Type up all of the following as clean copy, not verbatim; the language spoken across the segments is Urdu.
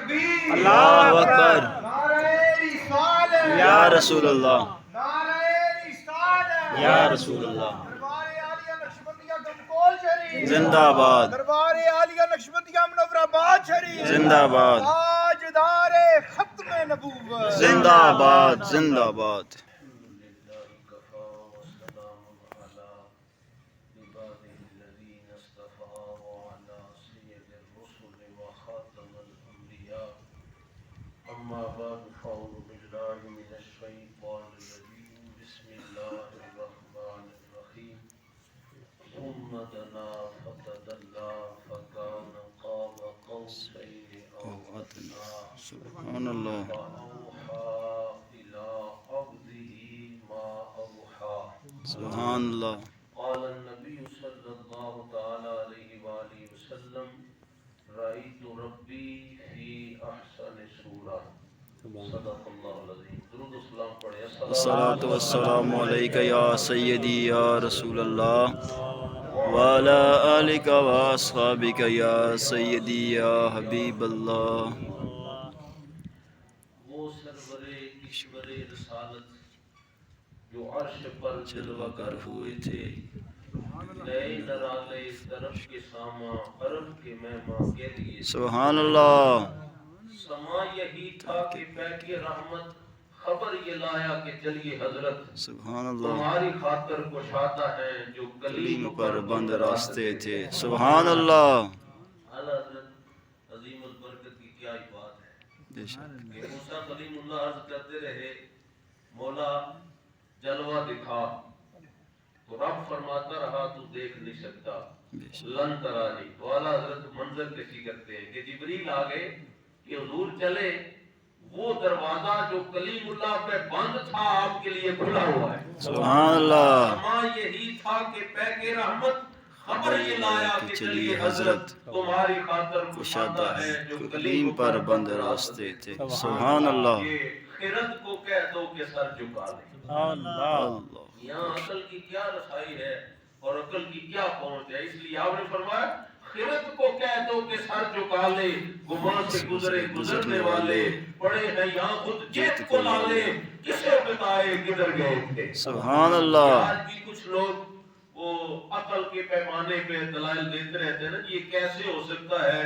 تکبیر، اللہ اکبر، نعرہ رسالت، یا رسول اللہ، نعرہ رسالت، یا رسول اللہ، دربار عالیہ نقشبندیہ گنگول شریف زندہ آباد، دربار عالیہ نقشبندیہ منور آباد شریف زندہ آباد، تاجدار ختم نبوت زندہ آباد، زندہ آباد. أما بعد فأعوذ بالله من الشيطان الرجيم بسم الله الرحمن الرحيم ثم دنا فتدلى فكان قاب قوسين أو أدنى سبحان اللہ، فأوحى إلى عبده ما أوحى سبحان اللہ. قال النبي صلى الله تعالى عليه وآله وسلم رأيت ربي في أحسن صورة صدق الله العظيم. درود و سلام پڑھیں. الصلاة والسلام علیکہ یا سیدی یا رسول اللہ وعلی آلک و اصحابک یا سیدی یا حبیب اللہ. وہ سرور کشور رسالت جو عرش پر جلوہ گر ہوئے تھے، نئے نرالے طرف کے ساما عرب کے مہماں کے لیے. سبحان اللہ، سما یہی تھا کہ پیک رحمت خبر یہ لایا کہ چلیے حضرت سبحان اللہ. تمہاری خاطر کشادہ ہیں جو کلیم پر بند راستے تھے. سبحان اللہ. اعلیٰ حضرت عظیم البرکت کی کیا ہی بات ہے بے شک. کہ موسیٰ کلیم اللہ عرض کرتے رہے مولا جلوہ دکھا، تو رب فرماتا رہا تو دیکھ نہیں سکتا، بے شک. لن ترانی. تو اعلیٰ حضرت منظر کشی کرتے ہیں کہ جبریل آگے کہ حضور چلے، وہ دروازہ جو کلیم اللہ پہ بند تھا آپ کے لیے کھلا ہوا ہے. سبحان اللہ. سما یہی تھا کہ پیک رحمت خبر یہ لایا کہ چلیے حضرت تمہاری خاطر کشادہ ہے جو کلیم پر بند راستے تھے. سبحان اللہ. یہ خرد کو کہہ دو کہ سر جھکا لے. اللہ. یہاں عقل کی کیا رسائی ہے اور عقل کی کیا پہنچ ہے. اس لیے آپ نے فرمایا خرد کو کہہ دو کہ سر جھکا لے، گمان سے گزرے گزرنے والے پڑے ہیں یہاں خود جیت کو لالے، کسے بتائے کدھر گئے تھے. سبحان اللہ. آج بھی کچھ لوگ وہ عقل کے پیمانے پہ دلائل دیتے رہتے ہیں نا، یہ کیسے ہو سکتا ہے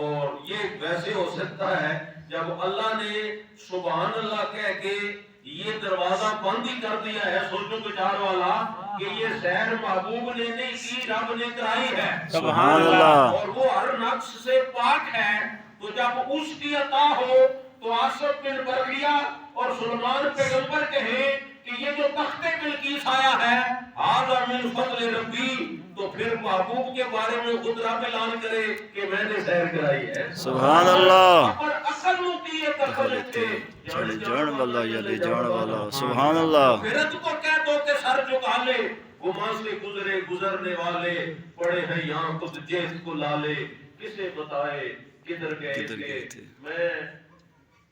اور یہ ویسے ہو سکتا ہے. جب اللہ نے سبحان اللہ کہہ کے یہ دروازہ بند ہی کر دیا ہے، سوچو بچار والا کہ یہ سیر محبوب نے نہیں کی، رب نے کرائی ہے. سبحان اللہ. اور وہ ہر نقص سے پاک ہے. تو جب اس کی عطا ہو تو آصف بن برقیہ اور سلمان پیغمبر کہیں کہ یہ جو تخت بلقیس آیا ہے ھذا من فضل ربی، تو پھر محبوب کے بارے میں خود رب اعلان کرے کہ میں نے سیر کرائی ہے. سبحان اللہ. پر عقل ہوتی ہے تخل تھے چڑھ جان والا یلے جان والا. سبحان اللہ. خرد کو کہہ دو کہ سر جھکا لے، گمان سے گزرے گزرنے والے پڑے ہیں یہاں خود جیت کو لالے، کسے بتائے کدھر گئے تھے. میں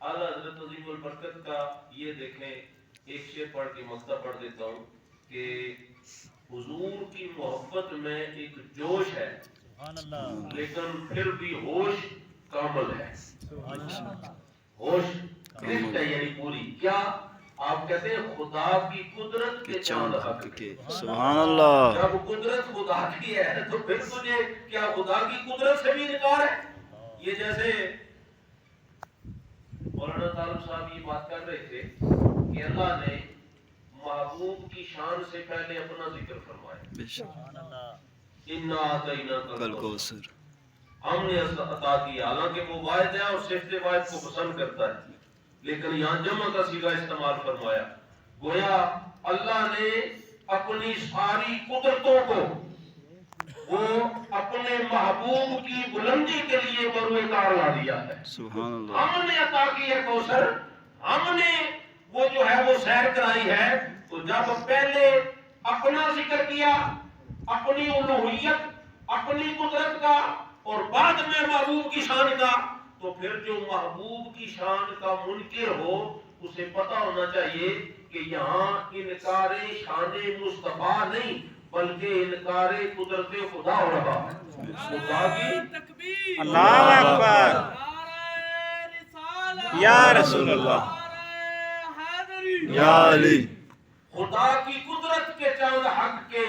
اعلیٰ حضرت عظیم البرکت کا یہ دیکھیں ایک شعر پڑھ کے مقطع پڑھ دیتا ہوں کہ حضور کی محبت میں ایک جوش ہے لیکن پھر بھی ہوش کامل ہے. ہوش گرفت ہے یعنی پوری. کیا آپ کہتے ہیں خدا کی قدرت کے چاند حق کے. سبحان اللہ. جب قدرت خدا کی ہے تو پھر تجھے کیا خدا کی قدرت سے بھی انکار ہے؟ یہ جیسے مولانا طالب صاحب یہ بات کر رہے تھے کہ اللہ نے محبوب کی شان سے پہلے اپنا ذکر فرمایا. بے شک. اِنَّا أَعْطَيْنَاكَ کل کو سر. ہم نے عطا کیا. حالانکہ وہ واحد ہے اور صفت واحد کو پسند کرتا ہے، لیکن یہاں جمع کا صیغہ استعمال فرمایا. گویا اللہ نے اپنی ساری قدرتوں کو وہ اپنے محبوب کی بلندی کے لیے بروئے کار لا دیا ہے. سبحان اللہ. ہم نے عطا کی ہے کوثر، ہم نے وہ جو ہے وہ سیر کرائی ہے. تو جب پہلے اپنا ذکر کیا، اپنی الوہیت، اپنی قدرت کا، اور بعد میں محبوب کی شان کا، تو پھر جو محبوب کی شان کا منکر ہو اسے پتا ہونا چاہیے کہ یہاں انکار شان مصطفیٰ نہیں بلکہ انکار قدرت خدا ہو رہا ہے. خدا کی اللہ اکبر. یا رسول اللہ یا علی خدا کی قدرت کے چاند حق کے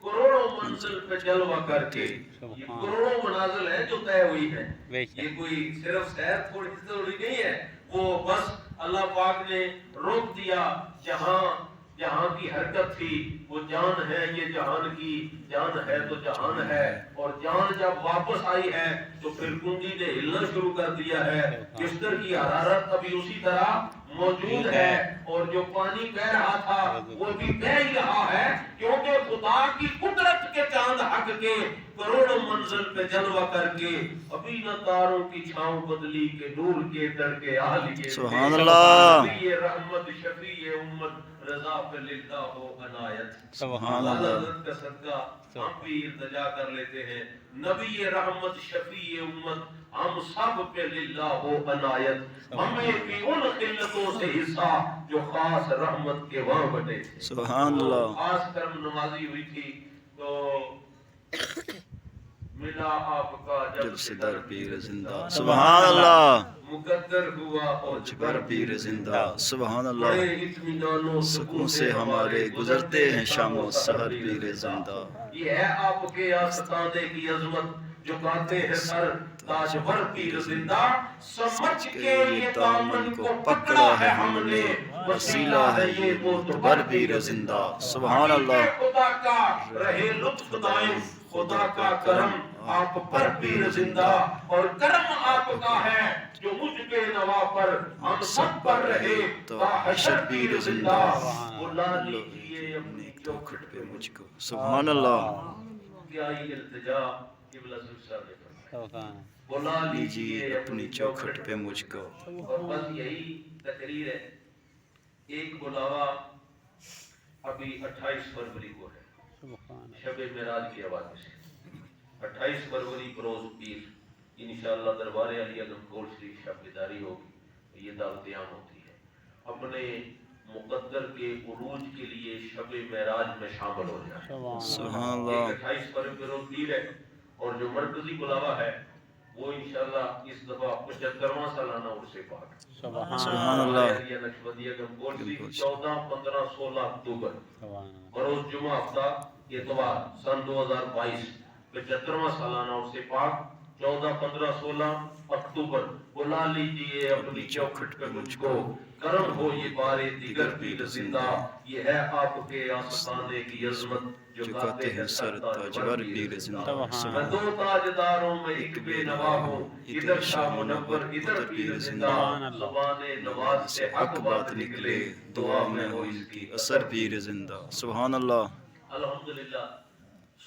کروڑوں منزل پہ جلوہ کر کے یہ کروڑوں منازل ہے جو طے ہوئی ہے. یہ کوئی صرف سیر تھوڑی ضروری نہیں ہے. وہ بس اللہ پاک نے روک دیا. جہاں کی حرکت تھی وہ جان ہے. یہ جہان کی جان ہے تو جہان ہے. اور جان جب واپس آئی ہے تو پھر کنڈی نے ہلنا شروع کر دیا ہے. بستر کی حرارت ابھی اسی طرح موجود ہے اور جو پانی بہ رہا تھا وہ بھی بہ ہی رہا ہے کیونکہ خدا کی قدرت کے چاند حق کے کروڑوں منزل پہ جلوہ کر کے ابھی نہ تاروں کی چھاؤں بدلی کے نور کے در کے آل کے سبحان اللہ. نبی رحمت شفیع امت رضا پہ للہ ہو عنایت. سبحان اللہ. حضرت کا صدقہ ہم بھی التجا کر لیتے ہیں. نبی رحمت شفیع امت ہم سب پہ للہ ہو عنایت. ہمیں بھی ان قلتوں سے حصہ جو خاص رحمت کے وہاں بٹے. سبحان اللہ. خاص کرم نمازی ہوئی تھی تو ملا آپ کا جب سے در پیر زندہ. سبحان اللہ. مقدر ہوا اور جگر پیر زندہ. سبحان بڑے اللہ. اطمینان و سکون سے ہمارے گزرتے ہیں شام و سحر پیر زندہ. یہ ہے آپ کے آستانے کی عظمت جو گاتے ہیں سر تاجور پیر زندہ. سمجھ کے یہ دامن کو پکڑا ہے ہم نے وسیلہ ہے یہ معتبر پیر زندہ. سبحان اللہ. خدا کا رہے لطف دائم خدا کا کرم آپ پر پیر زندہ. اور کرم آپ کا ہے جو مجھ کے نوا پر ہم سب پر رہے تا حشر پیر زندہ. بلا لیجیے اپنی چوکھٹ پہ مجھ کو. سبحان اللہ. کیا یہ التجا قبلہ صاحب نے فرمایا. بلا لیجیے اپنی چوکھٹ پہ مجھ کو. اور بس یہی تقریر ہے. ایک بلاوا ابھی 28 فروری کو ہے شب معراج کے حوالے سے. 28 فروری بروز پیر انشاءاللہ دربار علی گمکول شریف شب بیداری ہوگی. یہ دعوت عام ہوتی ہے. اپنے مقدر کے عروج کے لیے شب معراج میں شامل ہو جائیں. سبحان اللہ. 28 فروری بروز پیر ہے اور جو مرکزی بلاوا ہے وہ انشاءاللہ اس دفعہ 75واں سالانہ عرس پاک. سبحان اللہ. نقشبندیہ گمکول شریف 14 15 16 اکتوبر بروز جمعہ ہفتہ اتوار سن 2022 75واں سالانہ عرس پاک 14 15 16 اکتوبر. بلا لیجیے اپنی چوکھٹ پہ مجھ کو کرم ہو یہ بارے دیگر پیر زندہ. یہ ہے آپ کے آستانے کی عظمت جو گاتے ہیں سر تاجور پیر زندہ. میں دو تاجداروں میں ایک بے نوا ہوں ادھر شاہ منور ادھر پیر زندہ. زبان نواز سے حق بات نکلے دعا میں ہو اس کی اثر پیر زندہ. سبحان اللہ. الحمدللہ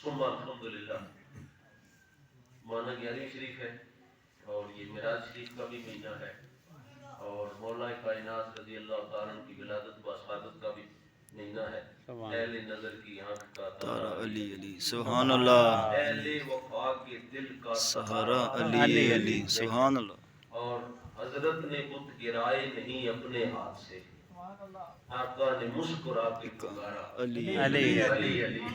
ثم الحمدللہ. مانا 11 شریف ہے اور یہ معراج شریف کا بھی مہینہ ہے اور مولا کائنات رضی اللہ تعالیٰ کی ولادت باسعادت کا بھی مہینہ ہے. اہل نظر کی آنکھ کا تارا علی علی. سبحان اللہ. اہل وفا کے دل کا سہارا علی علی. سبحان اللہ. اور حضرت نے بت گرائے نہیں اپنے ہاتھ سے. آقا نے مسکرا کے پکارا علی علی علی علی.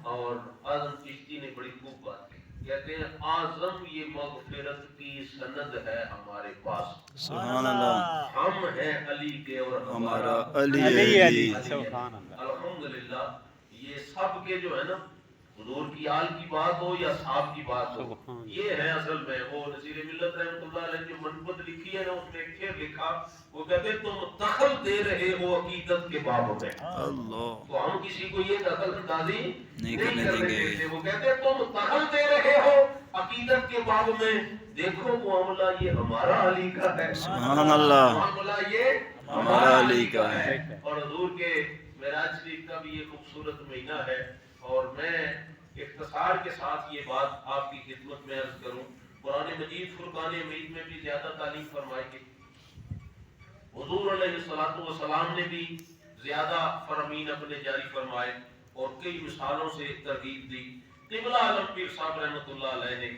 اور اعظم چشتی نے بڑی خوب بات کی. کہتے ہیں اعظم یہ مغفرت کی سند ہے ہمارے پاس. سبحان اللہ. ہم ہیں علی کے اور ہمارا علی علی. الحمدللہ. یہ سب کے جو ہے نا حضور کی آل کی بات ہو یا صحاب کی بات ہو یہ ہے اصل میں. وہ نصیر ملت رحمۃ اللہ علیہ جو منقبت لکھی ہے نا اس نے ایک شعر لکھا. وہ کہتے ہیں تم دخل دے رہے ہو عقیدت کے باب میں. اللہ. تو ہم کسی کو یہ دخل اندازی نہیں کرنے دیں گے. وہ کہتے ہیں تم دخل دے رہے ہو عقیدت کے باب میں. دیکھو معاملہ یہ ہمارا علی کا ہے. سبحان اللہ. معاملہ یہ ہمارا علی کا ہے. اور حضور کے معراج شریف کا بھی یہ خوبصورت مہینہ ہے. اور میں اختصار کے ساتھ یہ بات آپ کی خدمت میں عرض کروں. قرآن مجید فرقان حمید میں بھی زیادہ تعلیم فرمائی گئی. حضور علیہ الصلوۃ والسلام نے بھی زیادہ فرامین اپنے جاری فرمائے اور کئی مثالوں سے ترغیب دی. قبلہ عالم پیر صاحب رحمۃ اللہ علیہ نے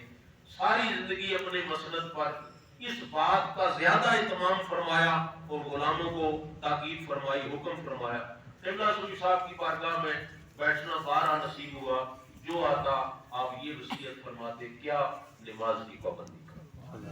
ساری زندگی اپنے مسند پر اس بات کا زیادہ اہتمام فرمایا اور غلاموں کو تاکید فرمائی حکم فرمایا. قبلہ صوفی صاحب کی بارگاہ میں بیٹھنا بارہ نصیب ہوا. جو آتا آپ یہ وصیت فرماتے کیا نماز کی پابندی کرو.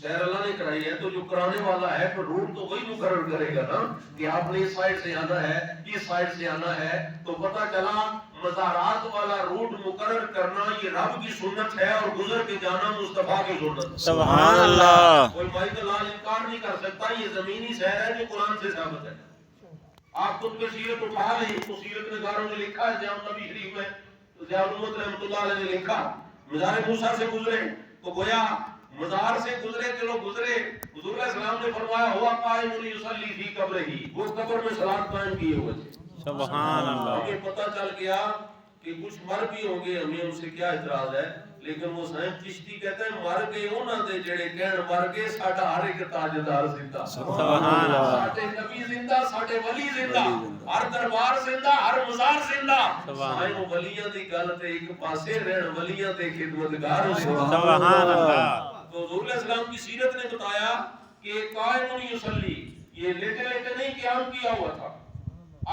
سیر اللہ نے کرائی ہے تو جو کرانے والا ہے پھر روٹ تو وہی مقرر کرے گا نا کہ آپ نے اس سائڈ سے آنا ہے اس سائڈ سے آنا ہے. تو پتہ چلا مزارات والا روٹ مقرر کرنا یہ رب کی سنت ہے اور گزر کے جانا مصطفیٰ کی سنت. سبحان اللہ. کوئی مائی دلال انکار نہیں کر سکتا. یہ زمینی سیر ہے جو قرآن سے ثابت ہے. آپ خود کے سیرت اٹھا لیں تو سیرت نگاروں نے لکھا ہے جامع نبی شریف میں ضیاء الامت رحمۃ اللہ علیہ نے لکھا مزار موسیٰ سے گزرے تو گویا مزار سے گزرے چلو گزرے حضور علیہ السلام نے فرمایا ہوا قائم یصلی فی قبرہ وہ قبر میں صلاۃ قائم کیے ہوئے تھے. سبحان اللہ. ہمیں پتہ چل گیا کہ کچھ مر بھی ہوں گے ہمیں ان سے کیا اعتراض ہے لیکن وہ سائیں چشتی کہتے ہیں مر گئے انہاں دے جڑے کہن مر گئے ساڈا ہر ایک تاجدار زندہ. سبحان اللہ. ساڈے نبی زندہ ساڈے ولی زندہ ہر دربار زندہ ہر مزار زندہ. سائیں ولیاں دی گل تے ایک پاسے رہن ولیاں تے خدمتگار سبحان اللہ. تو حضور علیہ السلام کی سیرت نے بتایا کہ قائم یصلی یہ لیٹے لیٹے نہیں قیام کیا ہوا تھا.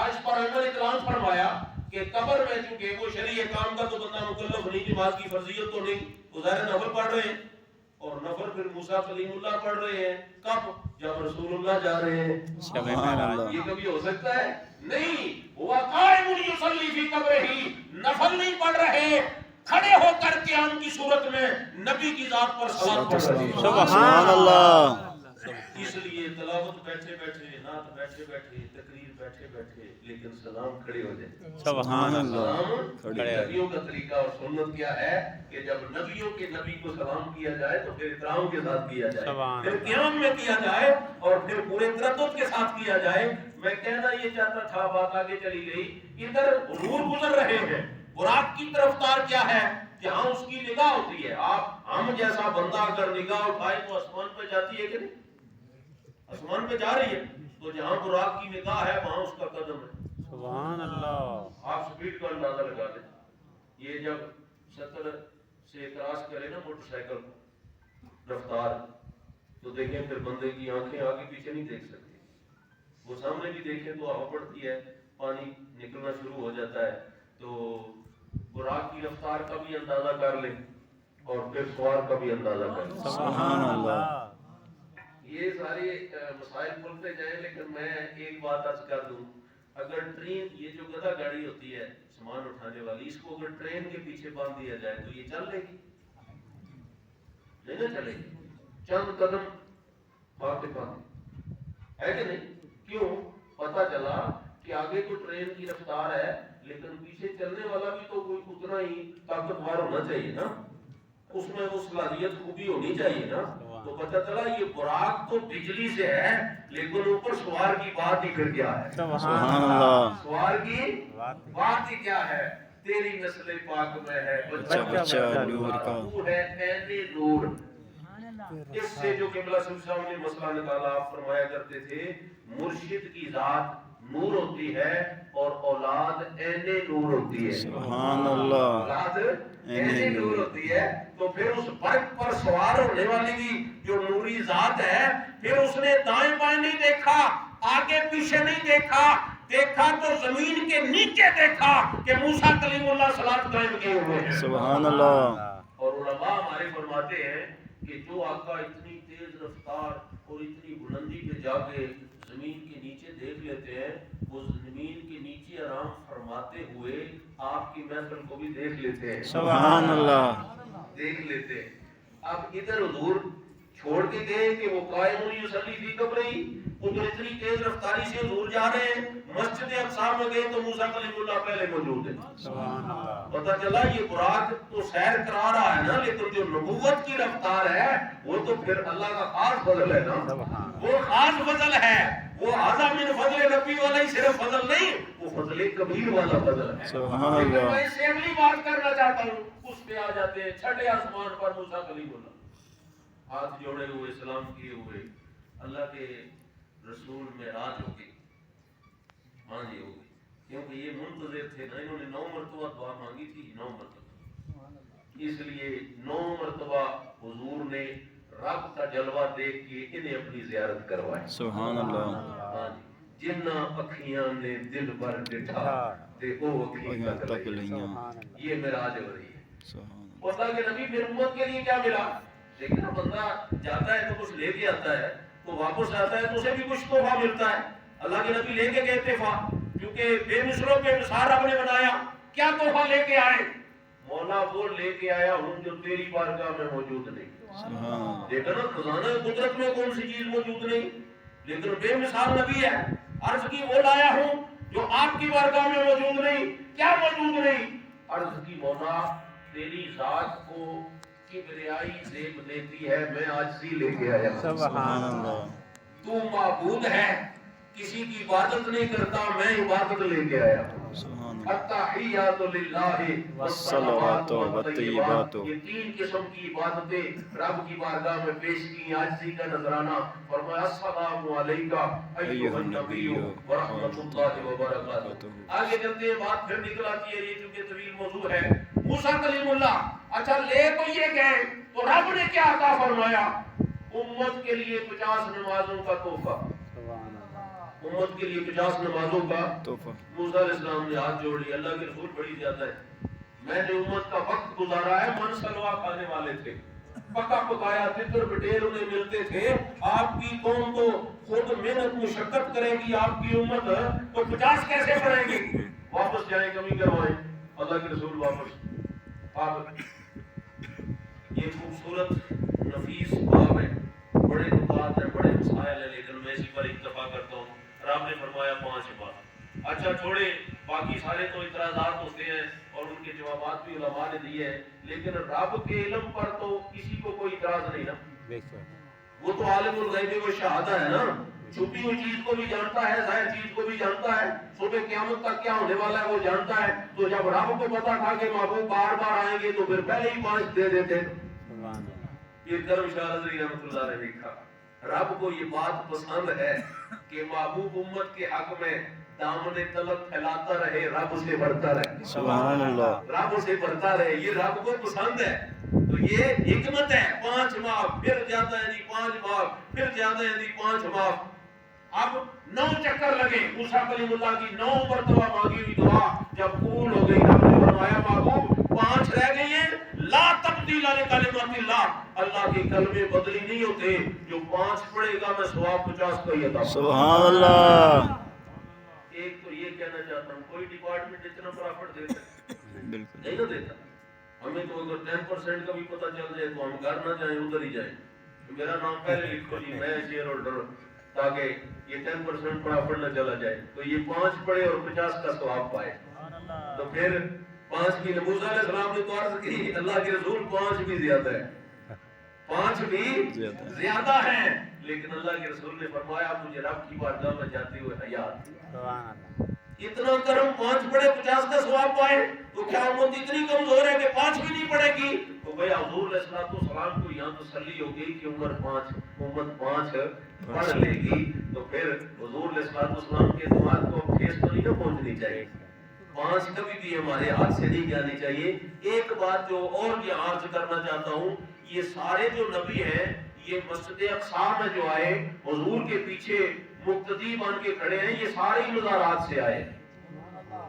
آج پر عمر اکرام فرمایا کہ قبر میں چونکہ وہ شرعی کام کا تو بندہ مکلف نہیں نماز کی فرضیت تو نہیں تو ظاہر نفل پڑھ رہے ہیں اور نفل پھر موسیٰ کلیم اللہ پڑھ رہے ہیں کب جب رسول اللہ جا رہے ہیں. شب معراج. یہ کبھی ہو سکتا ہے نہیں. ہوا قائم یصلی فی قبرہ نفل نہیں پڑھ رہے کھڑے ہو کر قیام کی صورت میں نبی کی ذات پر صلاۃ پڑھ رہے ہیں. سبحان اللہ. اس لیے تلاوت بیٹھے بیٹھے نعت بیٹھے بیٹھے تقریر بیٹھے بیٹھے لیکن سلام کھڑے ہو جائے. سبحان اللہ. سلام نبیوں کا طریقہ اور سنت کیا ہے کہ جب نبیوں کے نبی کو سلام کیا جائے تو پھر احترام کے ساتھ کیا جائے پھر قیام میں کیا جائے اور پھر پورے تردد کے ساتھ کیا جائے. میں کہنا یہ چاہتا تھا بات آگے چلی گئی. ادھر حضور گزر رہے ہیں براق کی طرفدار کیا ہے جہاں اس کی نگاہ ہوتی ہے. آپ ہم جیسا بندہ اگر نگاہ اٹھائے تو آسمان پہ جاتی ہے کہ نہیں آسمان پہ جا رہی ہے تو جہاں براق کی نگاہ ہے وہاں اس کا قدم ہے. سبحان اللہ. آپ سپیڈ کا اندازہ لگا لیں. یہ جب 70 سے کراس کرے نا موٹر سائیکل رفتار تو دیکھیں پھر بندے کی آنکھیں آگے پیچھے نہیں دیکھ سکتی. وہ سامنے بھی دیکھیں تو ہوا پڑتی ہے پانی نکلنا شروع ہو جاتا ہے. تو براق کی رفتار کا بھی اندازہ کر لیں اور پھر سوار کا بھی اندازہ کر لیں. سبحان اللہ. یہ سارے مسائل کھلتے جائیں لیکن میں ایک بات عرض کر دوں. اگر ٹرین یہ جو گدھا گاڑی ہوتی ہے سامان اٹھانے والی اس کو اگر ٹرین کے پیچھے باندھ دیا جائے تو یہ چل لے گی نہیں نہ چلے گی. چند قدم بھاگتے بھاگتے ہے کہ نہیں. کیوں پتہ چلا کہ آگے تو ٹرین کی رفتار ہے لیکن پیچھے چلنے والا بھی تو کوئی اتنا ہی طاقتور ہونا چاہیے نا. اس میں وہ صلاحیت خوبی ہونی چاہیے نا. تو پتہ چلا یہ براق تو بجلی سے ہے لیکن اوپر سوار کی بات ہی پھر کیا ہے. سبحان اللہ. سوار کی بات ہی کیا ہے. تیری نسل پاک میں ہے بچہ بچہ نور کا تو ہے عین نور. اس سے جو قبلہ صاحب نے مسئلہ نکالا آپ فرمایا کرتے تھے مرشد کی ذات نور ہوتی ہے اور اولاد عین نور ہوتی ہے. سبحان اللہ. اولاد عین نور ہوتی ہے. تو پھر اس برق پر سوار ہونے والی بھی جو نوری ذات ہے پھر اس نے دائیں بائیں نہیں دیکھا آگے پیچھے نہیں دیکھا دیکھا تو زمین کے نیچے دیکھا کہ موسیٰ کلیم اللہ صلاۃ قائم کیے ہوئے ہیں. سبحان اللہ. اور علماء ہمارے فرماتے ہیں کہ جو آقا اتنی تیز رفتار اور اتنی بلندی پہ جا کے زمین کے نیچے دیکھ لیتے ہیں وہ زمین کے نیچے آرام فرماتے ہوئے آپ کی محفل کو بھی دیکھ لیتے ہیں. سبحان اللہ. دیکھ لیتے ہیں. اب ادھر حضور چھوڑ کے گئے کہ وہ قائم یصلی فی قبرہ ادھر اتنی تیز رفتاری سے حضور جا رہے ہیں. مسجد اقصی میں گئے تو موسیٰ کلیم اللہ پہلے موجود ہے. سبحان اللہ. پتہ چلا یہ براق تو سیر کرا رہا ہے نا لیکن جو نبوت کی رفتار ہے وہ تو پھر اللہ کا خاص فضل ہے نا. وہ خاص فضل ہے. وہ اعظم من فضل ربی والا ہی صرف فضل نہیں وہ فضل کبیر والا فضل ہے. سبحان اللہ. میں اس سے اگلی بات کرنا چاہتا ہوں. اس پہ آ جاتے ہیں چھٹے آسمان پر موسیٰ کلیم اللہ ہاتھ جوڑے ہوئے سلام کیے ہوئے اللہ کے رسول معراج ہو گئی. ہاں جی ہو گئی کیونکہ یہ منتظر تھے نا. انہوں نے 9 مرتبہ دعا مانگی تھی 9 مرتبہ. اس لیے 9 مرتبہ حضور نے رب کا جلوہ دیکھ کے انہیں اپنی زیارت کروائی. سبحان اللہ. ہاں جی جنہ اکھیاں نے دل بھر ڈٹھا تے او اکھیاں تک لئیاں. یہ معراج ہو رہی ہے. سبحان پتہ کہ نبی پھر امت کے لیے کیا ملا لیکن بندہ جاتا ہے تو کچھ لے کے آتا ہے، تو واپس آتا ہے تو اسے بھی کچھ تحفہ ملتا ہے. اللہ کے نبی لے کے گئے تحفہ، کیونکہ بے مثلوں کے مثال رب نے بنایا. کیا تحفہ لے کے آئے؟ مولا وہ لے کے آیا ہوں جو تیری بارگاہ میں موجود نہیں. دیکھا نا خزانہ قدرت میں کون سی چیز موجود نہیں، لیکن بے مثال نبی ہے. عرض کی وہ لایا ہوں جو آپ کی بارگاہ میں موجود نہیں. کیا موجود نہیں؟ عرض کی مولا تیری ذات کو کبریائی زیب دیتی ہے، میں عاجزی لے کے آیا. سبحان اللہ. تو معبود ہے، کسی کی عبادت نہیں کرتا، میں عبادت لے کے آیا. التحیات للہ والصلوات والطیبات، یہ 3 قسم کی عبادتیں رب کی بارگاہ میں پیش کی. عاجزی کا نذرانہ. فرمایا السلام علیکہ ایھا النبی ورحمۃ اللہ وبرکاتہ. آگے چلتے ہیں، بات پھر نکل آتی ہے، یہ چونکہ طویل موضوع ہے. موسیٰ کلیم اللہ اچھا لے تو یہ گئے، تو رب نے کیا عطا فرمایا؟ امت کے لیے 50 نمازوں کا تحفہ. امت کے لیے 50 نمازوں کا تحفہ. موسیٰ علیہ السلام نے ہاتھ جوڑ لیا. اللہ کے رسول بڑی زیادہ ہے، میں نے امت کا وقت گزارا ہے. من سلوا کھانے والے تھے، پکا پکایا تتر بٹیر انہیں ملتے تھے. آپ کی قوم تو خود محنت مشقت کرے گی، آپ کی امت تو 50 کیسے کرے گی؟ واپس جائیں، کمی کروائیں. اللہ کے رسول واپس. آپ یہ خوبصورت نفیس باب ہے، بڑے نکات ہیں، بڑے مسائل ہیں، لیکن میں اسی پر اکتفا کرتا ہوں. رب نے فرمایا 5 بار. اچھا چھوڑے، باقی سارے تو اعتراضات ہوتے ہیں اور ان کے جوابات بھی علماء نے دیے ہیں، لیکن رب کے علم پر تو کسی کو کوئی اعتراض نہیں نا. وہ تو عالم الغیب و شہادہ ہے نا، چھپی ہوئی چیز کو بھی جانتا ہے، ظاہر چیز کو بھی جانتا ہے. صبح قیامت تک کیا ہونے والا ہے وہ جانتا ہے. تو جب رب کو پتا تھا کہ محبوب بار بار آئیں گے تو پھر پہلے ہی 5 دے دیتے. یہ کرم شاہ رضی رحمۃ اللہ نے لکھا، رب کو یہ بات پسند ہے کہ محبوب امت کے حق میں دامن طلب پھیلاتا رہے، رب سے بڑھتا رہے. سبحان اللہ. رب سے بڑھتا رہے، یہ رب کو پسند ہے. تو یہ حکمت ہے. 5 معاف، پھر زیادہ یعنی 5 معاف، پھر زیادہ یعنی 5 معاف. اب 9 چکر لگے. موسیٰ کلیم اللہ کی 9 مرتبہ مانگی ہوئی دعا جب قبول ہو گئی، رب نے فرمایا محبوب 5 رہ گئی ہیں. لا تبدیل لکلمات اللہ، اللہ کے کلمے بدلی نہیں ہوتے. جو 5 پڑھے گا میں ثواب 50 کا ہی عطا. سبحان اللہ. ایک تو یہ کہنا چاہتا ہوں، کوئی ڈپارٹمنٹ اتنا پرافٹ دیتا بالکل نہیں نہ دیتا. ہمیں تو اگر 10% کا بھی پتہ چل جائے تو ہم گھر نہ جائیں، ادھر ہی جائیں. میرا نام پہلے لکھو جی، میں شیئر ہولڈر، تاکہ یہ 10% پرافٹ نہ چلا جائے. تو یہ 5 پڑھے اور 50 کا ثواب پائے. تو پھر 5 کی موسیٰ علیہ السلام نے تو عرض کی، اللہ کے رسول 5 بھی زیادہ ہے، 5 بھی زیادہ ہیں. لیکن اللہ کے رسول نے فرمایا مجھے رب کی بارگاہ میں جاتے ہوئے حیات. اتنا کرم 5 پڑھے 50 کا ثواب پائے. تو کیا امت اتنی کمزور ہے کہ 5 بھی نہیں پڑھے گی؟ تو بھئی حضور علیہ السلام کو یہاں تسلی ہو گئی کہ امت 5 پڑھ لے گی. تو پھر حضور علیہ السلام کے دماغ کو ٹھیس تو نہیں نہ پہنچنی چاہیے. 5 کبھی بھی ہمارے ہاتھ سے نہیں جانی چاہیے. ایک بات جو اور یہاں عرض کرنا چاہتا ہوں، یہ سارے جو نبی ہیں یہ مسجد اقصی میں جو آئے حضور کے پیچھے مقتدی بن کے کھڑے ہیں، یہ سارے ہی مزارات سے آئے.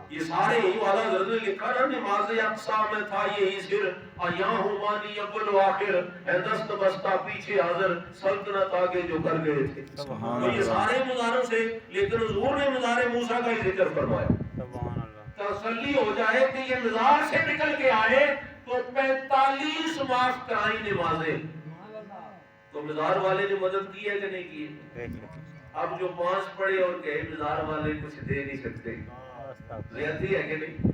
یہ سارے ہی والا حضرت نے لکھا نا، نماز اقصی میں تھا یہی سر، آیاں ہمانی اول و آخر ہے، دست بستہ پیچھے حاضر، سلطنت آگے جو کر گئے تھے. تو یہ سارے مزاروں سے، لیکن حضور نے مزار موسیٰ کا ہی ذکر فرمایا. تسلی ہو جائے کہ یہ مزار سے نکل کے آئے تو 45 معاف کرائیں نمازیں. تو مزار والے نے مدد کی ہے کہ نہیں کی ہے؟ اب جو 5 پڑھے اور کہے مزار والے کچھ دے نہیں سکتے، زیادتی ہے کہ نہیں؟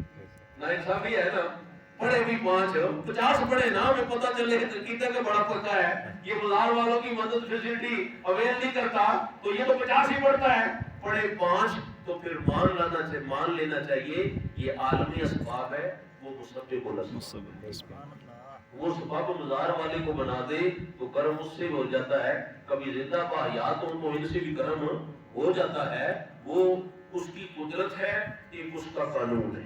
ناانصافی ہے نا. پڑھے بھی 5 50 پڑھے نا، ہمیں پتہ چلے عقیدہ کا بڑا پکا ہے. یہ مزار والوں کی مدد فیسلٹی اویل نہیں کرتا تو یہ تو 50 ہی پڑھتا ہے. پڑھے 5 تو پھر مان لینا چاہیے یہ عالمی اسباب ہے، وہ مسبب الاسباب. وہ سبب مزار والے کو بنا دے تو کرم اس سے ہو جاتا ہے. کبھی زندہ باحیات ہوں تو ان سے بھی کرم ہو جاتا ہے. وہ اس کی قدرت ہے، ایک اس کا قانون ہے.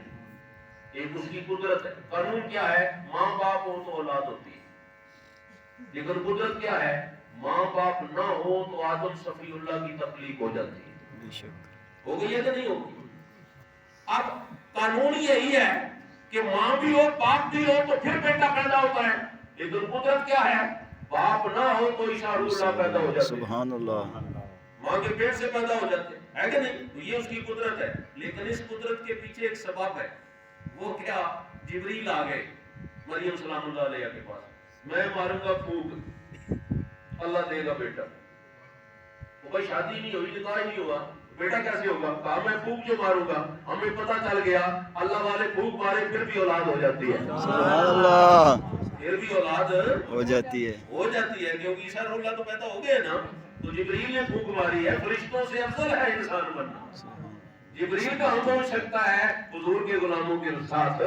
ایک اس کی قدرت ہے. قانون کیا ہے؟ ماں باپ ہو تو اولاد ہوتی ہے، لیکن قدرت کیا ہے؟ ماں باپ نہ ہو تو آدم صفی اللہ کی تخلیق ہو جاتی ہے. ہو گئی ہے کہ نہیں ہوگی؟ اب قانون یہی ہے کہ ماں بھی ہو باپ بھی ہو تو پھر بیٹا پیدا ہوتا ہے. لیکن قدرت کیا ہے؟ باپ نہ ہو تو عیسیٰ روح اللہ پیدا ہو جاتے ہیں، سبحان اللہ، ماں کے پیٹ سے پیدا ہو جاتے ہیں، ہے کہ نہیں؟ تو یہ اس کی قدرت ہے، لیکن اس قدرت کے پیچھے ایک سبب ہے، وہ کیا؟ جبریل آ گئے مریم سلام اللہ علیہ کے پاس، میں ماروں گا پھونک، اللہ دے گا بیٹا۔ وہ بھائی شادی نہیں ہوئی، نکاح نہیں ہوا، بیٹا کیسے ہوگا؟ کہا میں پھونک جو ماروں گا، ہمیں پتہ چل گیا اللہ والے پھونک مارے پھر بھی اولاد ہو جاتی ہے، سبحان اللہ، پھر بھی اولاد ہو جاتی ہے، کیونکہ عیسیٰ روح اللہ تو پیدا ہو گئے نا۔ تو جبریل نے پھونک ماری ہے، فرشتوں سے افضل ہے انسان بننا۔ جبریل کا ہم ہو سکتا ہے حضور کے غلاموں کے ساتھ،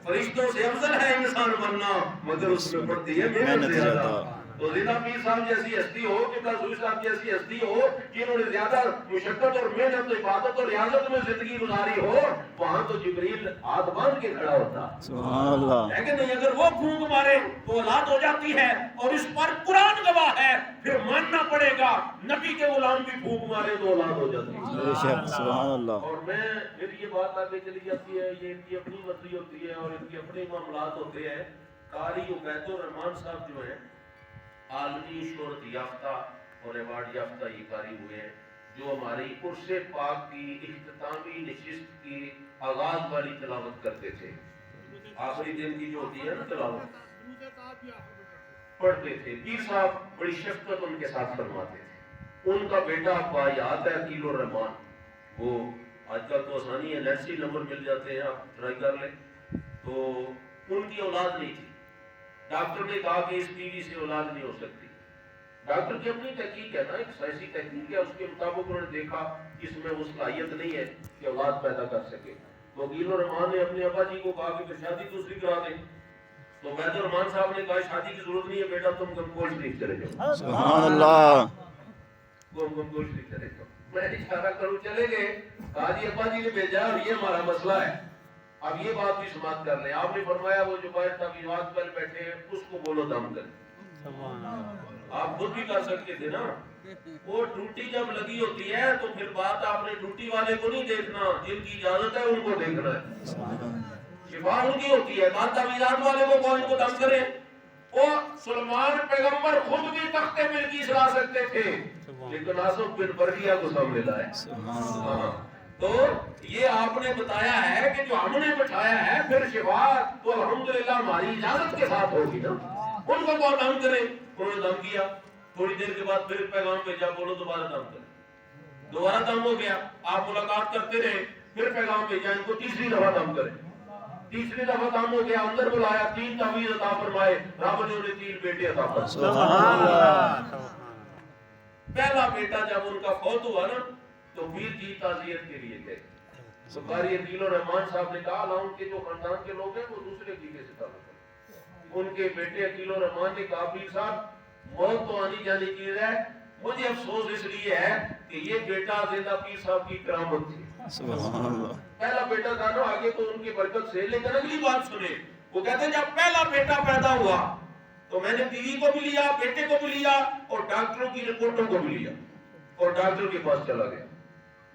فرشتوں سے افضل ہے انسان بننا، مگر اس میں پڑتی ہے محنت زیادہ۔ تو زندہ پیر صاحب جیسی ہستی ہو، قبلہ سوری صاحب جیسی ہستی ہو، جنہوں نے زیادہ مشقت اور محنت و عبادت اور ریاضت میں زندگی گزاری ہو، وہاں تو جبریل ہاتھ باندھ کے کھڑا ہوتا۔ سبحان اللہ، لیکن نہیں، اگر وہ پھونک مارے تو اولاد ہو جاتی ہے، اور اس پر قرآن گواہ ہے، پھر ماننا پڑے گا نبی کے غلام بھی پھونک مارے تو اولاد ہو جاتی ہے۔ بے شک، سبحان اللہ، اور میں پھر یہ بات آگے چلی جاتی ہے، یہ ان کی اپنی مرضی ہوتی ہے اور ان کے اپنے معاملات ہوتے ہیں۔ قاری عبید الرحمان صاحب جو ہیں، عالمی شہرت یافتہ اور ایوارڈ یافتہ یہ قاری ہوئے ہیں، جو ہماری عرس پاک کی اختتامی نشست کی آغاز والی تلاوت کرتے تھے، آخری دن کی جو ہوتی ہے نا تلاوت پڑھتے تھے۔ پیر صاحب بڑی شفقت ان کے ساتھ فرماتے تھے۔ ان کا بیٹا بایاد ہے عقیل الرحمان، وہ آج کل تو آسانی ہے، نیٹسی نمبر مل جاتے ہیں، آپ ٹرائی کر لیں۔ تو ان کی اولاد نہیں تھی، ڈاکٹر نے کہا کہ اس بیوی سے اولاد نہیں ہو سکتی۔ ڈاکٹر کی اپنی تحقیق ہے نا، ایک سائنسی تحقیق ہے، اس کے مطابق انہوں نے دیکھا کہ اس میں وہ صلاحیت نہیں ہے کہ اولاد پیدا کر سکے۔ تو عقیل الرحمان نے اپنے ابا جی کو کہا کہ پھر شادی دوسری کرا دیں۔ تو عبید الرحمان صاحب نے کہا شادی کی ضرورت نہیں ہے بیٹا، تم گمگول شریف چلے جاؤ، سبحان اللہ، گمگول شریف چلے جاؤ۔ میں اشارہ کروں، چلے گئے، کہا جی ابا جی نے بھیجا اور یہ ہمارا مسئلہ ہے، اب یہ بات بھی سماعت کر لیں۔ آپ نے فرمایا وہ جو باہر تبیعات پر بیٹھے ہیں اس کو بولو دم کر۔ آپ خود بھی کر سکتے تھے نا، وہ ڈیوٹی جب لگی ہوتی ہے تو پھر بات آپ نے ڈیوٹی والے کو نہیں دیکھنا، جن کی اجازت ہے ان کو دیکھنا ہے، شفا ان کی ہوتی ہے۔ بات تبیعات والے کو کون کو دم کرے؟ وہ سلمان پیغمبر خود بھی تختے بلقیس لا سکتے تھے، لیکن آصف بن برقیہ کو سامنے لائے۔ ہاں، تو یہ آپ نے بتایا ہے کہ جو ہم نے بٹھایا ہے پھر شفا تو الحمدللہ ہماری اجازت کے ساتھ ہوگی نا۔ ان کو کون دم کرے؟ انہوں نے دم کیا، تھوڑی دیر کے بعد پھر پیغام بھیجا، بولو دوبارہ دم کرے، دوبارہ دم ہو گیا، آپ ملاقات کرتے رہے، پھر پیغام بھیجا ان کو تیسری دفعہ دم کرے، تیسری دفعہ دم ہو گیا، اندر بلایا، 3 تعویذ عطا فرمائے، رب نے انہیں 3 بیٹے عطا فرمائے۔ سبحان اللہ، پہلا بیٹا جب ان کا فوت ہوا نا تو پیر جی تعزیت کے لیے گئے۔ تو قاری عقیل الرحمان صاحب نے کہا لا ان کے جو خاندان کے لوگ ہیں وہ دوسرے عقیدے سے تعلق ہے۔ ان کے بیٹے عقیل الرحمان نے کہا پیر صاحب موت تو آنی جانی چیز ہے، مجھے افسوس اس لیے ہے کہ یہ بیٹا زندہ پیر صاحب کی کرامت تھی، سبحان اللہ، پہلا بیٹا تھا نا، آگے تو ان کی برکت سے۔ لیکن اگلی بات سنیں، وہ کہتے ہیں جب پہلا بیٹا پیدا ہوا تو میں نے بیوی کو بھی لیا، بیٹے کو بھی لیا اور ڈاکٹروں کی رپورٹوں کو بھی لیا اور ڈاکٹر کے پاس چلا گیا۔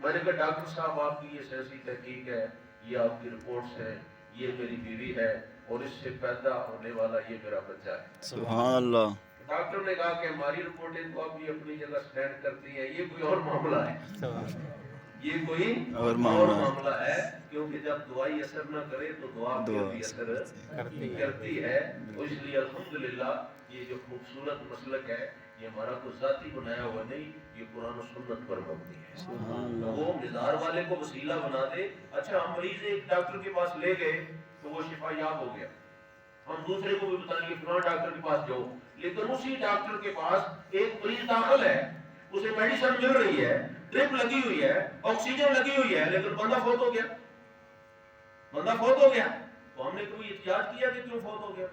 میں نے کہا ڈاکٹر صاحب آپ کی یہ سیاسی تحقیق ہے، یہ آپ کی رپورٹس ہیں، یہ میری بیوی ہے اور اس سے پیدا ہونے والا یہ میرا بچہ ہے۔ سبحان اللہ، ڈاکٹر نے کہا کہ ہماری رپورٹیں تو اب بھی اپنی جگہ سٹینڈ کرتی ہیں، یہ کوئی اور معاملہ ہے، یہ کوئی اور معاملہ ہے، کیونکہ جب دعائی اثر نہ کرے تو دعا بھی اثر کرتی ہے۔ اس لیے الحمدللہ یہ جو خوبصورت مسلک ہے یہ ہمارا کوئی ذاتی بنایا ہوا نہیں، یہ قرآن و سنت پر مبنی ہے۔ وہ مزار والے کو وسیلہ بنا دے، اچھا ہم مریض ایک ڈاکٹر کے پاس لے گئے تو وہ شفا یاب ہو گیا، ہم دوسرے کو بھی بتائیں گے فلاں ڈاکٹر کے پاس جاؤ، لیکن اسی ڈاکٹر کے پاس ایک مریض داخل ہے، اسے میڈیسن مل رہی ہے، ڈرپ لگی ہوئی ہے، آکسیجن لگی ہوئی ہے، لیکن بندہ فوت ہو گیا، بندہ فوت ہو گیا، تو ہم نے کوئی احتیاط کیا کہ کیوں فوت ہو گیا؟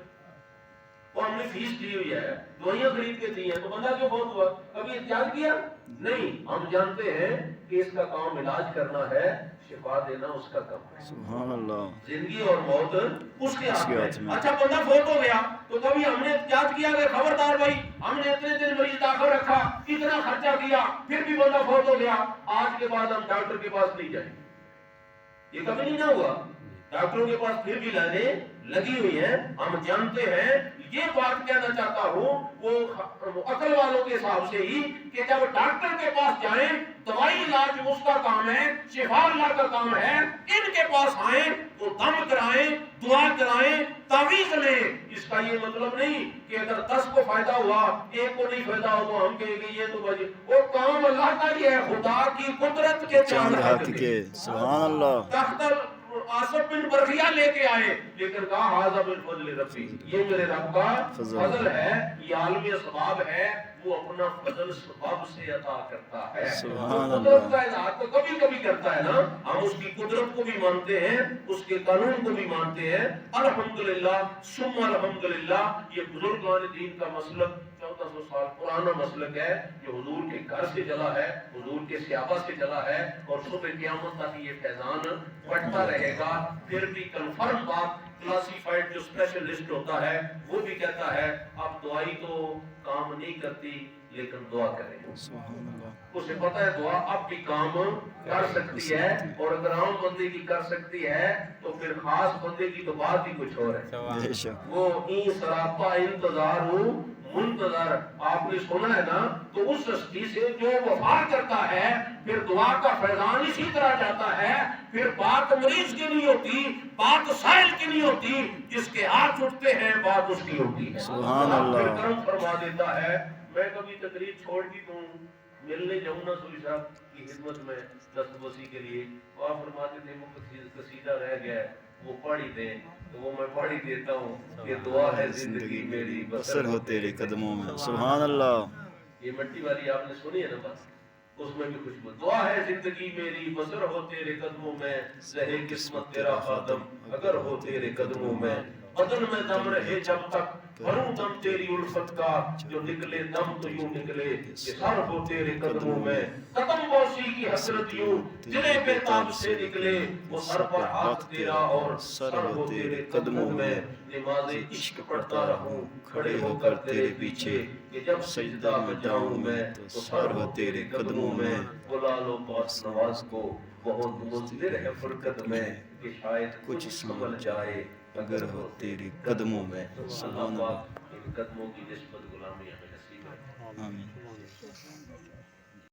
وہ ہم نے فیس دی ہوئی ہے، دوائیاں خرید کے دی ہیں، تو بندہ کیوں فوت ہوا؟ کبھی احتیاط کیا؟ نہیں، ہم جانتے ہیں کہ اس کا کام علاج کرنا ہے، شفا دینا اس کا کام ہے۔ سبحان اللہ، زندگی اور موت اس کے ہاتھ میں۔ اچھا بندہ فوت ہو گیا تو کبھی ہم نے احتیاط کیا کہ خبردار بھائی ہم نے اتنے دن مریض داخل رکھا، اتنا خرچہ کیا، پھر بھی بندہ فوت ہو گیا، آج کے بعد ہم ڈاکٹر کے پاس نہیں جائیں؟ یہ کبھی نہیں نہ ہوا۔ ڈاکٹروں کے پاس پھر بھی لائنیں لگی ہوئی ہیں، ہم جانتے ہیں، یہ بات کہنا چاہتا ہوں وہ عقل والوں کے حساب سے ہی کہ جب ڈاکٹر کے پاس جائیں دوائی علاج اس کا کام ہے، شفا اللہ کا کام ہے، ان کے پاس آئیں تو دم کرائیں، دعا کرائیں، تعویذ لیں، اس کا یہ مطلب نہیں کہ اگر 10 کو فائدہ ہوا ایک کو نہیں فائدہ ہو تو ہم کہیں گے یہ تو بجے وہ کام اللہ کا ہی ہے، خدا کی قدرت کے چاند چاند ہاتھ کے سبحان اللہ تخت آصف بن برخیہ لے کے آئے لیکن کہا حاضر بن فضل ربی، یہ میرے رب کا فضل ہے، یہ عالمی اسباب ہے، وہ اپنا فضل سبب سے عطا کرتا ہے۔ سبحان وہ قدرت کا اظہار تو کبھی کبھی کرتا ہے نا، ہم اس کی قدرت کو بھی مانتے ہیں، اس کے قانون کو بھی مانتے ہیں۔ الحمدللہ ثم الحمدللہ، یہ بزرگان دین کا مسلک 1400 سال پرانا مسلک ہے، یہ حضور کے گھر سے چلا ہے، حضور کے صحابہ سے چلا ہے، اور صبح قیامت تک یہ فیضان بڑھتا رہے گا۔ پھر بھی کنفرم بات کلاسیفائڈ جو اسپیشلسٹ ہوتا ہے وہ بھی کہتا ہے اب دعائی تو کام نہیں کرتی لیکن دعا کریں، سبحان اللہ اسے پتہ ہے دعا اب بھی کام کر سکتی ہے، اور اگر عام بندے کی کر سکتی ہے تو پھر خاص بندے کی تو بات ہی کچھ اور ہے۔ بے شک وہ این سراپا انتظار ہوں منتظر، آپ نے سنا ہے نا، تو اس ہستی سے جو وفا کرتا ہے پھر دعا کا فیضان اسی طرح جاتا ہے، پھر بات مریض کی نہیں ہوتی، بات سائل کی نہیں ہوتی، جس کے ہاتھ اٹھتے ہیں بات اس کی ہوتی ہے۔ سبحان اللہ پھر اللہ۔ کرم فرما دیتا ہے۔ میں کبھی تقریر چھوڑ بھی دوں، ملنے جاؤں نا سوری صاحب کی خدمت میں دست بسی کے لیے، وہ آپ فرماتے تھے وہ قصیدہ رہ گیا ہے وہ پڑھی دیں، تو وہ میں پڑھی دیتا ہوں کہ دعا ہے زندگی میری بسر ہو تیرے قدموں میں، سبحان اللہ یہ مٹی والی آپ نے سنی ہے نا بات، اس میں بھی خوشبو، دعا ہے زندگی میری بسر ہو تیرے قدموں میں، رہے قسمت تیرا خاتم اگر ہو تیرے قدموں میں، بدن میں دم رہے جب تک بھروں دم تیری الفت کا، جو نکلے دم تو یوں نکلے کہ سر ہو تیرے قدموں میں، قدم بوسی کی حسرت یوں دلے بے تاب سے نکلے، وہ سر پر ہاتھ تیرا اور سر ہو تیرے قدموں میں، نماز عشق پڑھتا رہوں کھڑے ہو کر تیرے پیچھے، کہ جب سجدہ میں جاؤں میں تو سر ہو تیرے قدموں میں، بلا لو پاس نواز کو بہت منتظر ہے فرقت میں، کہ شاید کچھ سمجھ جائے اگر ہو تیرے قدموں میں۔ اللہ پاک ان قدموں کی نسبت غلامی ہمیں نصیب ہے۔ آمین۔